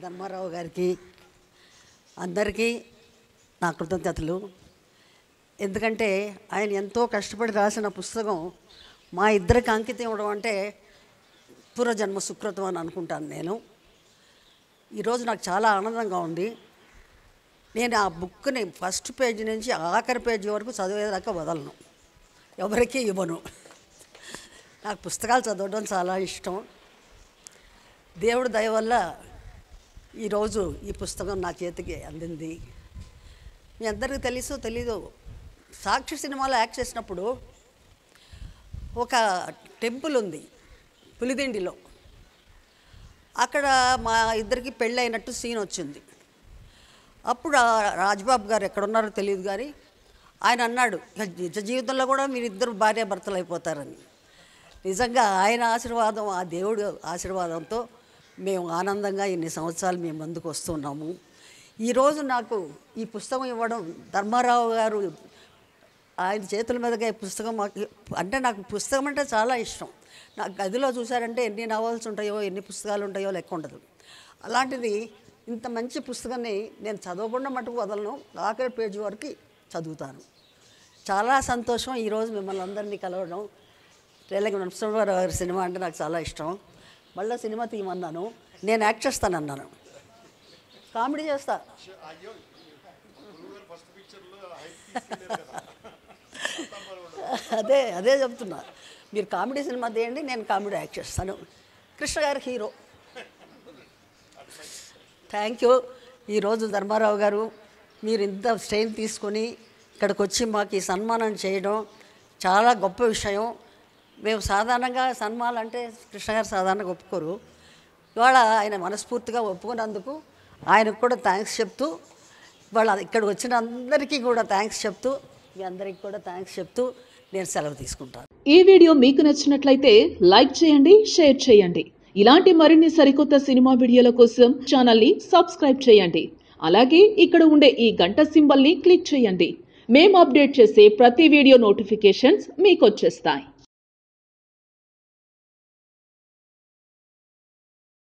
ధర్మారావు గారికి అందరికీ నా కృతజ్ఞతలు. ఎందుకంటే ఆయన ఎంతో కష్టపడి రాసిన పుస్తకం మా ఇద్దరికి అంకితం ఇవ్వడం అంటే పూర్వజన్మ సుకృతం అని అనుకుంటాను నేను. ఈరోజు నాకు చాలా ఆనందంగా ఉంది. నేను ఆ బుక్ని ఫస్ట్ పేజీ నుంచి ఆఖరి పేజీ వరకు చదివేదాకా వదలను, ఎవరికీ ఇవ్వను. నాకు పుస్తకాలు చదవడం చాలా ఇష్టం. దేవుడి దయ వల్ల ఈరోజు ఈ పుస్తకం నా చేతికి అందింది. మీ అందరికీ తెలీదో సాక్షి సినిమాలో యాక్ట్ చేసినప్పుడు ఒక టెంపుల్ ఉంది పులిదిండిలో. అక్కడ మా ఇద్దరికి పెళ్ళి అయినట్టు సీన్ వచ్చింది. అప్పుడు రాజ్బాబు గారు ఎక్కడున్నారో తెలియదు కానీ ఆయన అన్నాడు, నిజ జీవితంలో కూడా మీరిద్దరు భార్యాభర్తలు అయిపోతారని. నిజంగా ఆయన ఆశీర్వాదం, ఆ దేవుడు ఆశీర్వాదంతో మేము ఆనందంగా ఇన్ని సంవత్సరాలు మేము ముందుకు వస్తున్నాము. ఈరోజు నాకు ఈ పుస్తకం ఇవ్వడం, ధర్మారావు గారు ఆయన చేతుల మీదుగా ఈ పుస్తకం అంటే నాకు పుస్తకం అంటే చాలా ఇష్టం. నాకు గదిలో చూసారంటే ఎన్ని నవల్స్ ఉంటాయో, ఎన్ని పుస్తకాలు ఉంటాయో లెక్క ఉండదు. అలాంటిది ఇంత మంచి పుస్తకాన్ని నేను చదవకుండా మటుకు వదలను, ఆఖరి పేజీ వరకు చదువుతాను. చాలా సంతోషం ఈరోజు మిమ్మల్ని అందరినీ కలవడం. రేలంగి నరసింహారావు గారి సినిమా అంటే నాకు చాలా ఇష్టం. మళ్ళీ సినిమా తీయమన్నాను, నేను యాక్ట్ చేస్తానన్నాను, కామెడీ చేస్తా. అదే చెప్తున్నా, మీరు కామెడీ సినిమా తీయండి, నేను కామెడీ యాక్ట్ చేస్తాను. కృష్ణ గారు హీరో. Thank you. ఈరోజు ధర్మారావు గారు మీరు ఇంత స్ట్రెయిన్ తీసుకొని ఇక్కడికి వచ్చి మాకు ఈ సన్మానం చేయడం చాలా గొప్ప విషయం. మేము సాధారణంగా సన్మానాలు అంటే కృష్ణ గారు సాధారణంగా ఒప్పుకోరు. ఇవాళ ఆయన మనస్ఫూర్తిగా ఒప్పుకున్నందుకు ఆయనకు కూడా థ్యాంక్స్ చెప్తూ, ఇవాళ ఇక్కడికి వచ్చిన అందరికీ కూడా థ్యాంక్స్ చెప్తూ, మీ అందరికీ కూడా థ్యాంక్స్ చెప్తూ నేను సెలవు తీసుకుంటాను. ఈ వీడియో మీకు నచ్చినట్లయితే లైక్ చేయండి, షేర్ చేయండి. ఇలాంటి మరిన్ని సరికొత్త సినిమా వీడియోల కోసం ఛానల్ని సబ్స్క్రైబ్ చేయండి. అలాగే ఇక్కడ ఉండే ఈ గంట సింబల్ని క్లిక్ చేయండి. మేము అప్డేట్ చేసే ప్రతి వీడియో నోటిఫికేషన్స్ మీకు వచ్చేస్తాయి.